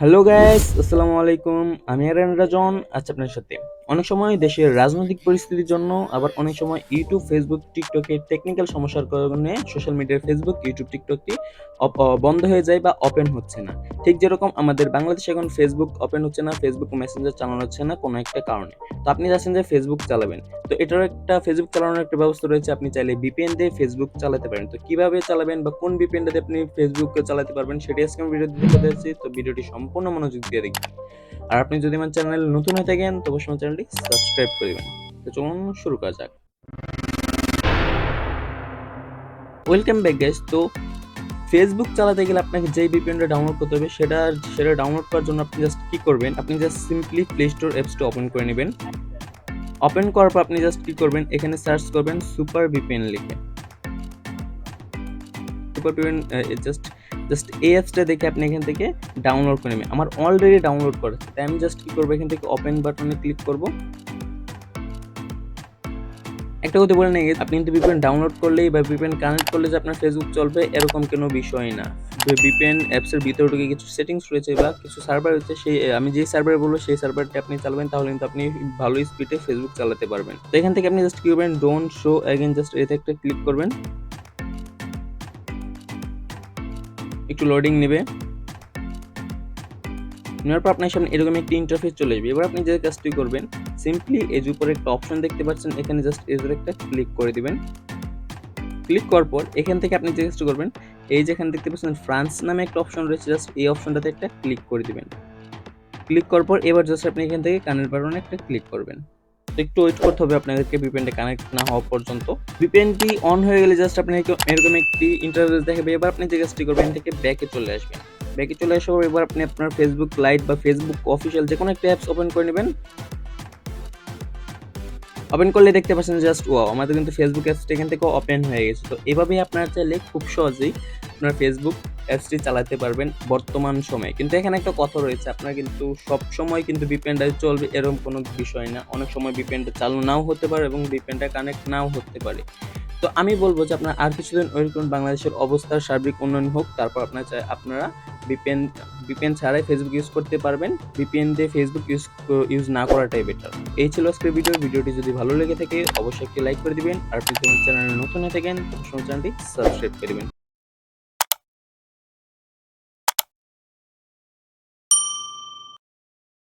Hello guys, আসসালামু আলাইকুম। আমি আরএন রাজন আছি আপনার সাথে। অনেক সময় দেশের রাজনৈতিক পরিস্থিতির জন্য, আবার অনেক সময় ইউটিউব, ফেসবুক, টিকটকের টেকনিক্যাল সমস্যার কারণে সোশ্যাল মিডিয়ার ফেসবুক, ইউটিউব, টিকটকটি বন্ধ হয়ে যায় বা ওপেন হচ্ছে না। ঠিক যেরকম আমাদের বাংলাদেশে এখন ফেসবুক ওপেন হচ্ছে না, ফেসবুক মেসেঞ্জার চালানো হচ্ছে না কোনো একটা কারণে। তো আপনি চাচ্ছেন যে ফেসবুক চালাবেন। তো এটারও একটা ফেসবুক চালানোর একটা ব্যবস্থা রয়েছে। আপনি চাইলে ভিপিএন দিয়ে ফেসবুক চালাতে পারেন। তো কিভাবে চালাবেন বা কোন ভিপিএনটা দিয়ে আপনি ফেসবুককে চালাতে পারবেন সেটি আজকে আমি ভিডিওতে দেখাতে যাচ্ছি। তো ভিডিওটি সম্পূর্ণ মনোযোগ দিয়ে দেখবেন। আর আপনি যদি আমার চ্যানেলে নতুন হয়ে থাকেন তো অবশ্যই আমার চ্যানেলটি সাবস্ক্রাইব করে দিবেন। তো চলুন শুরু করা যাক। Welcome back guys. তো ফেসবুক চালাতে গেলে আপনাকে যেই ভিপিএনটা ডাউনলোড করতে হবে সেটা ডাউনলোড করার জন্য আপনি জাস্ট কি করবেন, আপনি জাস্ট সিম্পলি প্লে স্টোর অ্যাপসটা ওপেন করে নেবেন। ওপেন করার পর আপনি জাস্ট কি করবেন, এখানে সার্চ করবেন সুপার ভিপিএন লিখে। সুপার ভিপিএন জাস্ট জাস্ট এই অ্যাপসটা দেখে আপনি এখান থেকে ডাউনলোড করে নেবেন। আমার অলরেডি ডাউনলোড করা আছে, তাই আমি জাস্ট কি করবো, এখান থেকে ওপেন বাটনে ক্লিক করব। একটা কথা বলে নিই, আপনি কিন্তু ভিপিএন ডাউনলোড করলেই বা ভিপিএন কানেক্ট করলে যে আপনার ফেসবুক চলবে এরকম কোনো বিষয় না। ভিপিএন অ্যাপসের ভিতরে ঢুকে কিছু সেটিংস রয়েছে বা কিছু সার্ভার রয়েছে, সেই আমি যেই সার্ভারে বলবো সেই সার্ভারটি আপনি চালাবেন, তাহলে কিন্তু আপনি ভালো স্পিডে ফেসবুক চালাতে পারবেন। তো এখান থেকে আপনি জাস্ট কি করবেন, ডোন্ট শো অ্যাগেন, জাস্ট এতে একটা ক্লিক করবেন। একটু লোডিং নেবে, নেওয়ার পর আপনার সামনে এরকম একটি ইন্টারফেস চলে আসবে। এবার আপনি যে কাজটি করবেন, সিম্পলি এই যে উপরে একটা অপশন দেখতে পাচ্ছেন, এখানে জাস্ট এর একটা ক্লিক করে দিবেন। ক্লিক করার পর এখান থেকে আপনি যে কাজটা করবেন, এই যে এখানে দেখতে পাচ্ছেন ফ্রান্স নামে একটা অপশন রয়েছে, জাস্ট এই অপশনটাতে একটা ক্লিক করে দিবেন। ক্লিক করার পর এবার জাস্ট আপনি এখান থেকে কানেক্ট বাটনে একটা ক্লিক করবেন। তো একটু ওয়েট করতে হবে আপনাদেরকে ভিপিএনটা কানেক্ট না হওয়া পর্যন্ত। ভিপিএনটি অন হয়ে গেলে জাস্ট আপনি এরকম একটি ইন্টারফেস দেখাবে। এবার আপনি যে কাজটি করবেন, এখান থেকে ব্যাকে চলে আসবেন। ব্যাকে চলে আসার পর এবার আপনি আপনার ফেসবুক লাইট বা ফেসবুক অফিসিয়াল যে কোনো একটা অ্যাপস ওপেন করে নেবেন। ওপেন করলে দেখতে পাচ্ছেন জাস্ট ওয়াও, আমাদের কিন্তু ফেসবুক অ্যাপসটা এখান থেকে ওপেন হয়ে গেছে। তো এভাবেই আপনারা চাইলে খুব সহজেই আপনার ফেসবুক অ্যাপসটি চালাতে পারবেন বর্তমান সময়ে। কিন্তু এখানে একটা কথা রয়েছে, আপনার কিন্তু সব সময় কিন্তু ভিপিএনটা চলবে এরকম কোনো বিষয় না। অনেক সময় ভিপিএনটা চালু নাও হতে পারে এবং ভিপিএনটা কানেক্ট নাও হতে পারে। তো আমি বলব যে আপনার আর কিছুদিন ওয়েট করুন, বাংলাদেশের অবস্থার সার্বিক উন্নয়ন হোক, তারপর আপনারা ভিপিএন ভিপিএন ছাড়াই ফেসবুক ইউজ করতে পারবেন। ভিপিএন দিয়ে ফেসবুক ইউজ না করাটাই বেটার। এই ছিল আজকের ভিডিওটি যদি ভালো লেগে থাকে অবশ্যই একটি লাইক করে দিবেন। আর আপনি যদি আমার চ্যানেলে নতুন হয়ে থাকেন অবশ্যই চ্যানেলটি সাবস্ক্রাইব করে দিবেন।